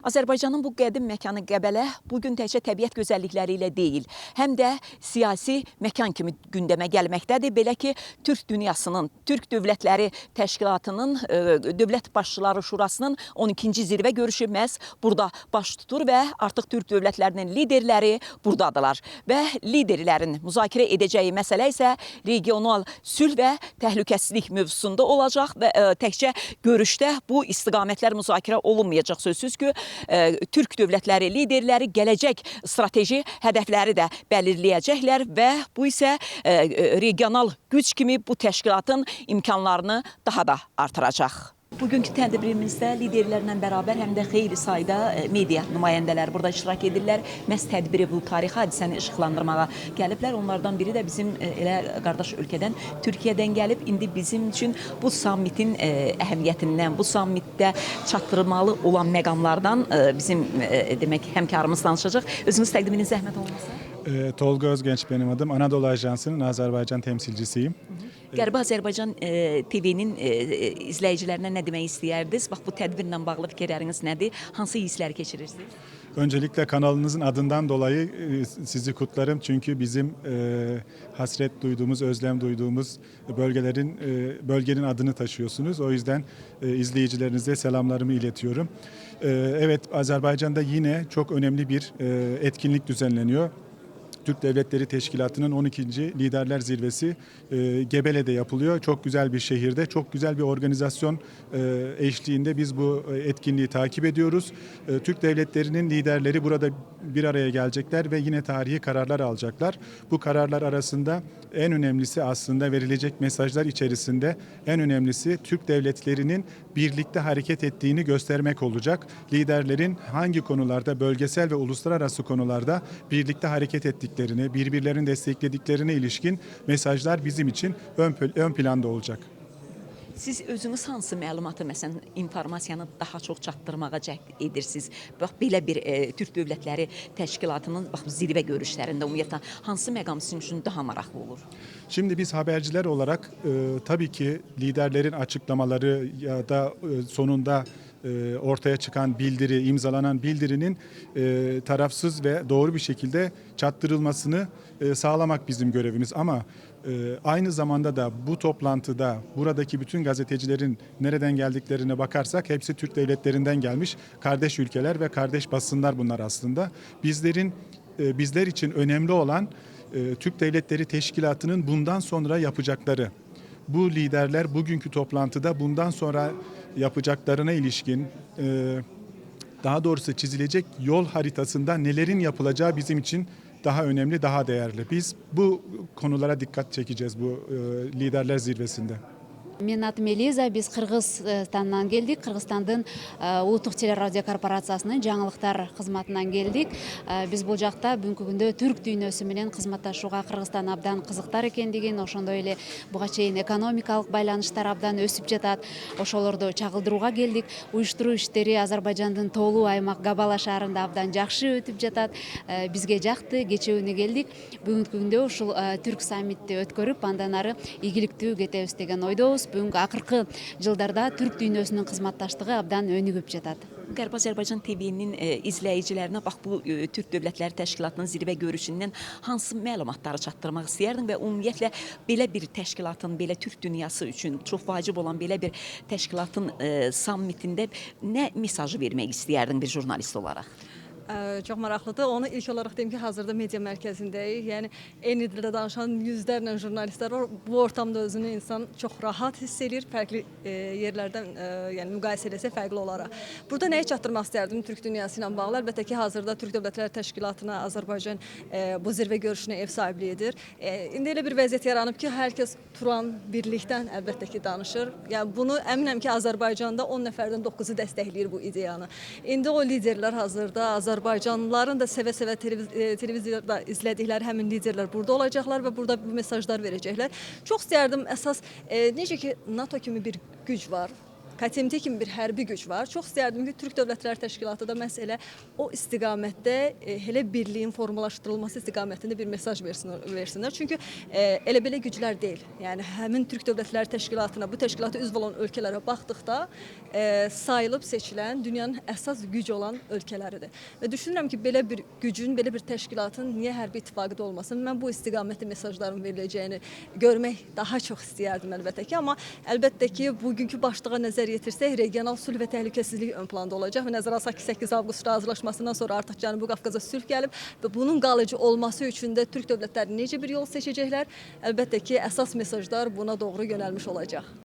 Azərbaycanın bu qədim məkanı Qəbələ bugün təkcə təbiət gözəllikləri ilə deyil, həm də siyasi məkan kimi gündəmə gəlməkdədir. Belə ki, Türk dünyasının, Türk Dövlətləri Təşkilatının, Dövlət Başçıları Şurasının 12-ci zirvə görüşü məhz burada baş tutur və artıq Türk dövlətlərinin liderləri buradadılar. Və liderlərin müzakirə edəcəyi məsələ isə regional sülh və təhlükəsizlik mövzusunda olacaq və təkcə görüşdə bu istiqamətlər müzakirə olunmayacaq. Sözsüz ki, Türk dövlətləri liderləri gələcək strateji hədəfləri də belirləyəcəklər və bu isə regional güc kimi bu təşkilatın imkanlarını daha da artıracaq. Bugünkü tədbirimizdə liderlərlə bərabər həm də xeyli sayda media nümayəndələri burada iştirak edirlər. Məhz tədbiri bu tarixi hadisəni işıqlandırmağa gəliblər. Onlardan biri də bizim elə qardaş ölkədən, Türkiyədən gəlib. İndi bizim üçün bu sammitin əhəmiyyətindən, bu sammitdə çatdırılmalı olan məqamlardan bizim demək həmkarımız danışacaq. Özünüz təqdiminiz zəhmət olmasa. Tolga Özgenç benim adım. Anadolu Ajansı'nın Azerbaycan temsilcisiyim. Qərbi Azərbaycan TV-nin izləyicilərinə nə demək istəyərdiniz? Bax, bu tədbirlə bağlı fikirləriniz nədir? Hansı hissləri keçirirsiniz? Öncelikle kanalınızın adından dolayı sizi kutlarım. Çünkü bizim hasret duyduğumuz, özlem duyduğumuz bölgenin adını taşıyorsunuz. O yüzden izleyicilerinize selamlarımı iletiyorum. Evet, Azerbaycan'da yine çok önemli bir etkinlik düzenleniyor. Türk Devletleri Teşkilatı'nın 12. Liderler Zirvesi Gebele'de yapılıyor. Çok güzel bir şehirde, çok güzel bir organizasyon eşliğinde biz bu etkinliği takip ediyoruz. Türk devletlerinin liderleri burada bir araya gelecekler ve yine tarihi kararlar alacaklar. Bu kararlar arasında en önemlisi aslında verilecek mesajlar içerisinde en önemlisi Türk devletlerinin birlikte hareket ettiğini göstermek olacak. Liderlerin hangi konularda, bölgesel ve uluslararası konularda birlikte hareket ettiklerini, birbirlerini desteklediklerine ilişkin mesajlar bizim için ön planda olacak. Siz özünüz hansı məlumatı, məsələn, informasiyanı daha çox çatdırmağa cəhd edirsiniz? Bax, belə bir Türk Dövlətləri Təşkilatının bax, zirvə görüşlərində ümumiyyətlə hansı məqam sizin üçün daha maraqlı olur? Şimdi biz haberciler olarak tabii ki liderlerin açıklamaları ya da sonunda ortaya çıkan bildiri, imzalanan bildirinin tarafsız ve doğru bir şekilde çattırılmasını sağlamak bizim görevimiz. Ama aynı zamanda da bu toplantıda buradaki bütün gazetecilerin nereden geldiklerine bakarsak hepsi Türk devletlerinden gelmiş kardeş ülkeler ve kardeş basınlar bunlar aslında. Bizler için önemli olan Türk Devletleri Teşkilatı'nın bundan sonra yapacakları. Bu liderler bugünkü toplantıda bundan sonra yapacaklarına ilişkin daha doğrusu çizilecek yol haritasında nelerin yapılacağı bizim için daha önemli, daha değerli. Biz bu konulara dikkat çekeceğiz bu liderler zirvesinde. Мен атым Элиза, біз Қырғызстаннан келдік. Қырғызстандың ұлттық телерадио корпорациясының жаңалықтар қызматынан келдік. Біз бұл жақта бүгінгі күнде түрк дүйнөсү менен кызматташууга Кыргызстан абдан кызыктар экендигин, ошондой эле буга чейин экономикалык байланыштар абдан өсүп жатат. Ошолорду чагылдырууга келдик. Уюштуруу иштери Азербайжандын тоолуу аймак Габала шаарында абдан жакшы өтүп жатат. Бизге жакты, кечүүнү келдик. Бүгүнкү күндө ушул түрк саммитти өткөрүп, андан ары ийгиликтүү кетебиз деген ойдобуз. Бүгүнкү акыркы жылдарда түрк дүйнөсүнүн кызматташтыгы абдан өнүгүп жатат. Qərbi Azərbaycan TV-nin izləyicilərinə bax bu Türk Dövlətləri Təşkilatının zirvə görüşündən hansı məlumatları çatdırmaq istəyərdin və ümumiyyətlə belə bir təşkilatın, belə Türk dünyası üçün çox vacib olan belə bir təşkilatın sammitində nə mesajı vermək istəyərdin bir jurnalist olaraq? Çox maraqlıdır. Onu ilk olaraq deyim ki, hazırda media mərkəzindəyik. Yəni, eyni dildə danışan yüzlərlə jurnalistlər var. Bu ortamda özünü insan çox rahat hiss edir. Fərqli yerlərdən yəni, müqayisə eləsə fərqli olaraq. Burada nəyi çatdırmaq istərdim Türk dünyası ilə bağlı? Əlbəttə ki, hazırda Türk Dövlətləri Təşkilatına Azərbaycan bu zirvə görüşünə ev sahibliyi edir. İndi elə bir vəziyyət yaranıb ki, hər kəs Turan birlikdən əlbəttə ki, danışır. Yəni, bunu əminəm ki, Azərbaycanda 10 nəfərdən 9-u dəstəkləyir bu ideyanı. İndi o liderlər hazırda Azərbaycanlıların da sevə-sevə televiziyada izlədikləri həmin liderlər burada olacaqlar və burada bu mesajlar verəcəklər. Çox istərdim əsas, necə ki NATO kimi bir güc var, KTMT kimi bir hərbi güc var. Çox istərdim ki, Türk Dövlətləri Təşkilatı da məhz elə o istiqamətdə elə birliyin formalaşdırılması istiqamətində bir mesaj versinlər. Çünki elə belə güclər deyil. Yəni həmin Türk Dövlətləri Təşkilatına, bu təşkilata üzv olan ölkələrə baxdıqda sayılıb seçilən dünyanın əsas güc olan ölkələridir. Və düşünürəm ki, belə bir gücün, belə bir təşkilatın niyə hərbi ittifaqı da olmasın? Mən bu istiqamətdə mesajların veriləcəyini görmək daha çox istəyərdim əlbəttə ki, amma əlbəttə ki, bugünkü başlığa nəzər yetirsək, regional sülh və təhlükəsizlik ön planda olacaq və nəzərə alsaq ki, 8 avqust razılaşmasından sonra artıq Cənubi Qafqaza sülh gəlib və bunun qalıcı olması üçün də Türk dövlətləri necə bir yol seçəcəklər? Əlbəttə ki, əsas mesajlar buna doğru yönəlmiş olacaq.